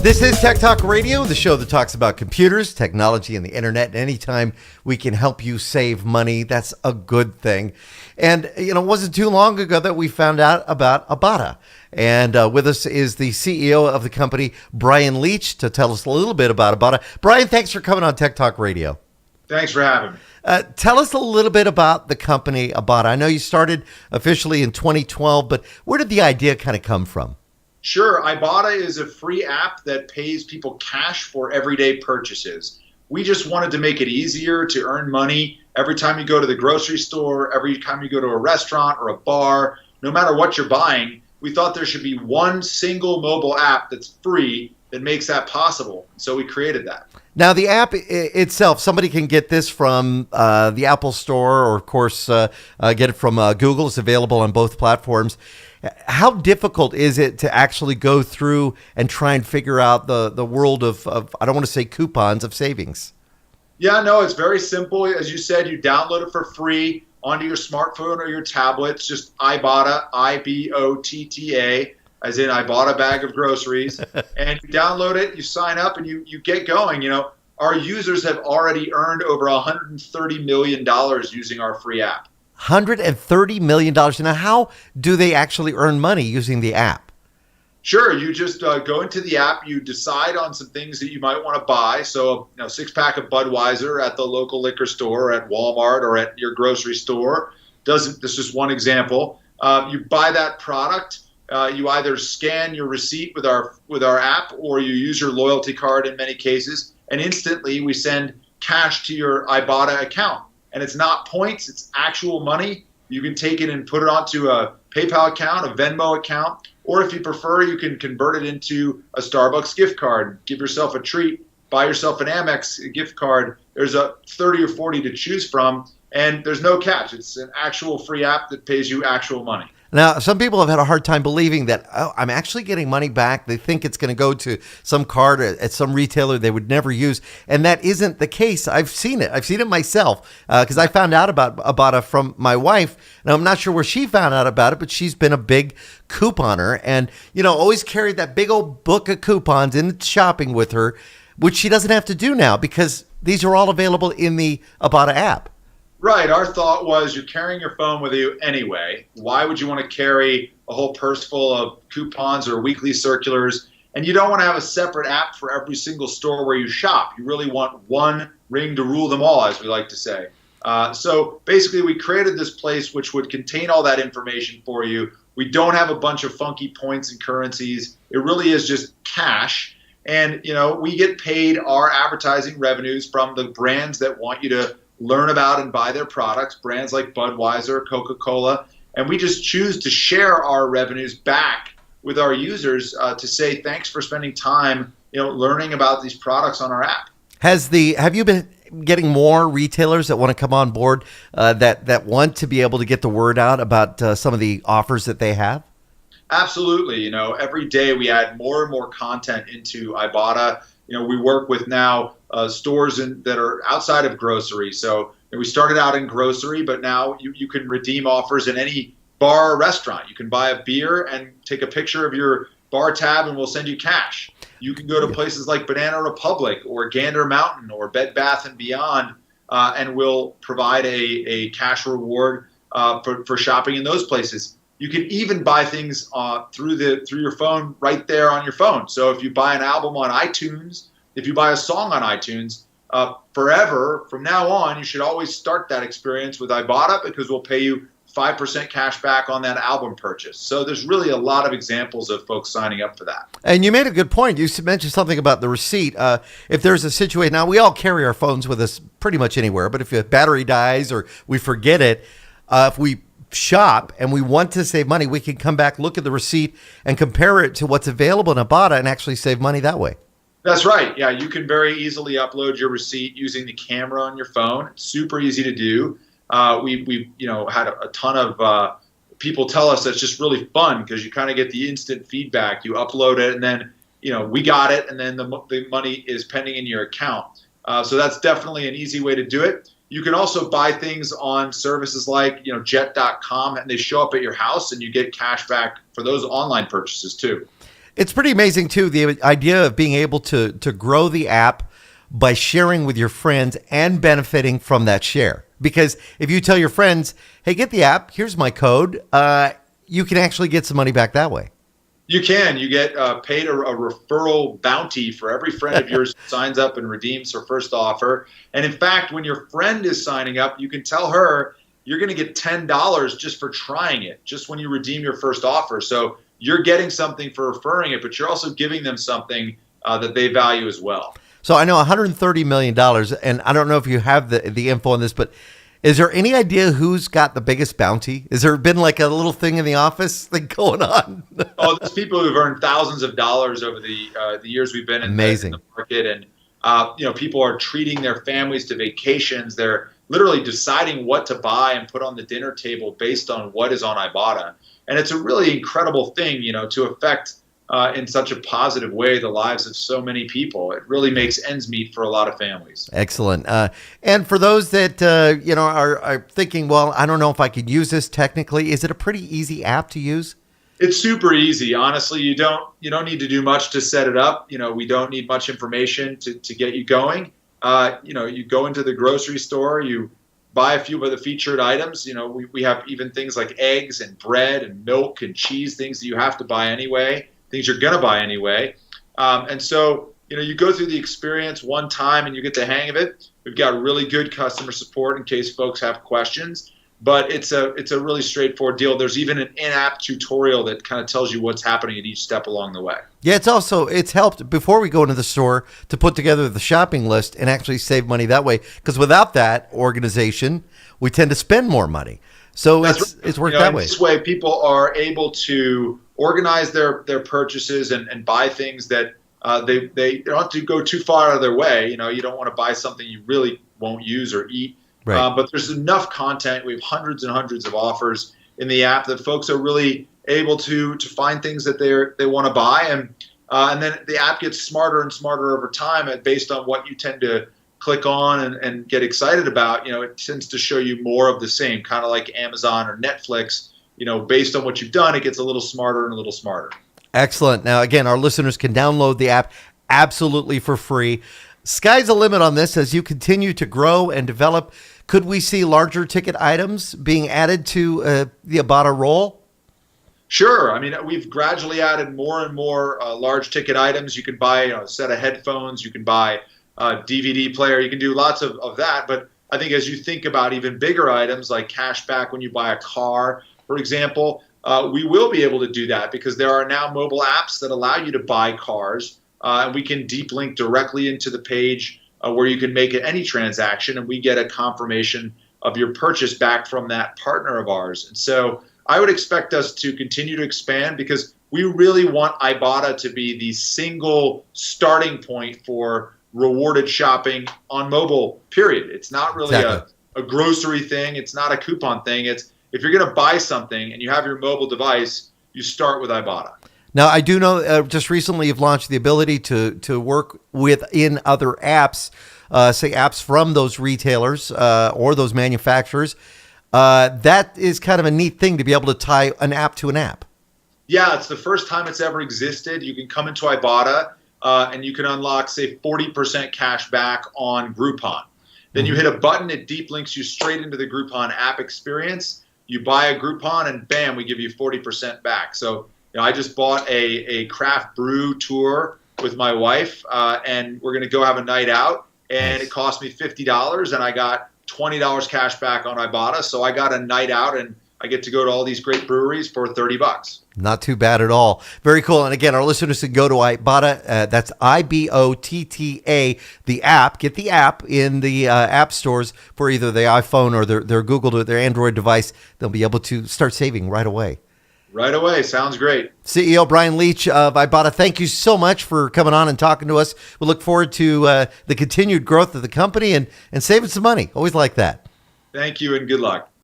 This is Tech Talk Radio, the show that talks about computers, technology, and the internet. And anytime we can help you save money, that's a good thing. And, it wasn't too long ago that we found out about Ibotta. And with us is the CEO of the company, Bryan Leach, to tell us a little bit about Ibotta. Bryan, thanks for coming on Tech Talk Radio. Thanks for having me. Tell us a little bit about the company Ibotta. I know you started officially in 2012, but where did the idea kind of come from? Sure. Ibotta is a free app that pays people cash for everyday purchases. We just wanted to make it easier to earn money every time you go to the grocery store, every time you go to a restaurant or a bar, no matter what you're buying. We thought there should be one single mobile app that's free that makes that possible. So we created that. Now, the app itself, somebody can get this from the Apple Store or, of course, get it from Google. It's available on both platforms. How difficult is it to actually go through and try and figure out the world of I don't want to say coupons, of savings? Yeah, no, it's very simple. As you said, you download it for free onto your smartphone or your tablet. It's just Ibotta, Ibotta, as in I bought a bag of groceries. And you download it, you sign up, and you get going. Our users have already earned over $130 million using our free app. $130 million. Now, how do they actually earn money using the app? Sure. You just go into the app. You decide on some things that you might want to buy. So, a six-pack of Budweiser at the local liquor store, or at Walmart, or at your grocery store. This is just one example. You buy that product. You either scan your receipt with our app, or you use your loyalty card in many cases, and instantly we send cash to your Ibotta account. And it's not points, it's actual money. You can take it and put it onto a PayPal account, a Venmo account, or if you prefer, you can convert it into a Starbucks gift card. Give yourself a treat, buy yourself an Amex gift card. There's a 30 or 40 to choose from, and there's no catch. It's an actual free app that pays you actual money. Now, some people have had a hard time believing that, I'm actually getting money back. They think it's going to go to some card at some retailer they would never use. And that isn't the case. I've seen it. I've seen it myself because I found out about Ibotta from my wife. Now, I'm not sure where she found out about it, but she's been a big couponer and, always carried that big old book of coupons in shopping with her, which she doesn't have to do now because these are all available in the Ibotta app. Right. Our thought was you're carrying your phone with you anyway. Why would you want to carry a whole purse full of coupons or weekly circulars? And you don't want to have a separate app for every single store where you shop. You really want one ring to rule them all, as we like to say. So basically, we created this place which would contain all that information for you. We don't have a bunch of funky points and currencies. It really is just cash. And, we get paid our advertising revenues from the brands that want you to learn about and buy their products, brands like Budweiser, Coca-Cola, and we just choose to share our revenues back with our users to say thanks for spending time, learning about these products on our app. Have you been getting more retailers that want to come on board that want to be able to get the word out about some of the offers that they have? Absolutely. Every day we add more and more content into Ibotta. We work with now stores that are outside of grocery. So we started out in grocery, but now you can redeem offers in any bar or restaurant. You can buy a beer and take a picture of your bar tab and we'll send you cash. You can go to places like Banana Republic or Gander Mountain or Bed Bath & Beyond and we'll provide a cash reward for shopping in those places. You can even buy things through your phone right there on your phone. So if you buy an album on iTunes, if you buy a song on iTunes, forever from now on, you should always start that experience with Ibotta because we'll pay you 5% cash back on that album purchase. So there's really a lot of examples of folks signing up for that. And you made a good point. You mentioned something about the receipt. If there's a situation, now we all carry our phones with us pretty much anywhere, but if a battery dies or we forget it, if we shop and we want to save money, we can come back, look at the receipt and compare it to what's available in Ibotta and actually save money that way. That's right. Yeah, you can very easily upload your receipt using the camera on your phone. It's super easy to do. We've had a ton of people tell us that's just really fun because you kind of get the instant feedback. You upload it and then we got it and then the money is pending in your account. So that's definitely an easy way to do it. You can also buy things on services like jet.com and they show up at your house and you get cash back for those online purchases too. It's pretty amazing too, the idea of being able to grow the app by sharing with your friends and benefiting from that share. Because if you tell your friends, hey, get the app, here's my code, you can actually get some money back that way. You can. You get paid a referral bounty for every friend of yours who signs up and redeems her first offer. And in fact, when your friend is signing up, you can tell her you're going to get $10 just for trying it, just when you redeem your first offer. So you're getting something for referring it, but you're also giving them something that they value as well. So I know $130 million, and I don't know if you have the info on this, but is there any idea who's got the biggest bounty? Has there been like a little thing in the office thing going on? Oh, there's people who've earned thousands of dollars over the years we've been in the market, and people are treating their families to vacations. They're literally deciding what to buy and put on the dinner table based on what is on Ibotta, and it's a really incredible thing, to affect in such a positive way the lives of so many people. It really makes ends meet for a lot of families. Excellent. And for those that are thinking, well, I don't know if I could use this technically, is it a pretty easy app to use? It's super easy. Honestly, you don't need to do much to set it up. We don't need much information to get you going. You go into the grocery store, you buy a few of the featured items. We have even things like eggs and bread and milk and cheese, things that you have to buy anyway, things you're going to buy anyway. And so, you go through the experience one time and you get the hang of it. We've got really good customer support in case folks have questions, but it's a really straightforward deal. There's even an in-app tutorial that kind of tells you what's happening at each step along the way. Yeah, it's helped before we go into the store to put together the shopping list and actually save money that way. Because without that organization, we tend to spend more money. So it's worked that way. This way, people are able to organize their purchases and buy things that they don't have to go too far out of their way. You don't want to buy something you really won't use or eat. Right. But there's enough content. We have hundreds and hundreds of offers in the app that folks are really able to find things that they want to buy, and then the app gets smarter and smarter over time, and based on what you tend to click on and get excited about. It tends to show you more of the same, kind of like Amazon or Netflix. Based on what you've done, it gets a little smarter and a little smarter. Excellent. Now, again, our listeners can download the app absolutely for free. Sky's the limit on this as you continue to grow and develop. Could we see larger ticket items being added to the Ibotta roll? Sure. I mean, we've gradually added more and more large ticket items. You can buy a set of headphones. You can buy a DVD player. You can do lots of that. But I think as you think about even bigger items like cash back when you buy a car, for example, we will be able to do that because there are now mobile apps that allow you to buy cars. And we can deep link directly into the page where you can make any transaction, and we get a confirmation of your purchase back from that partner of ours. And so I would expect us to continue to expand because we really want Ibotta to be the single starting point for rewarded shopping on mobile, period. It's not really a grocery thing. It's not a coupon thing. It's if you're going to buy something and you have your mobile device, you start with Ibotta. Now, I do know just recently you've launched the ability to work within other apps, say apps from those retailers or those manufacturers. That is kind of a neat thing to be able to tie an app to an app. Yeah, it's the first time it's ever existed. You can come into Ibotta and you can unlock, say, 40% cash back on Groupon. Then you hit a button, it deep links you straight into the Groupon app experience. You buy a Groupon and bam, we give you 40% back. So I just bought a craft brew tour with my wife, and we're going to go have a night out, and it cost me $50, and I got $20 cash back on Ibotta. So I got a night out, and I get to go to all these great breweries for $30. Not too bad at all. Very cool. And again, our listeners can go to Ibotta. That's Ibotta, the app. Get the app in the app stores for either the iPhone or their Google or their Android device. They'll be able to start saving right away. Right away. Sounds great. CEO Bryan Leach of Ibotta, thank you so much for coming on and talking to us. We look forward to the continued growth of the company and saving some money. Always like that. Thank you and good luck.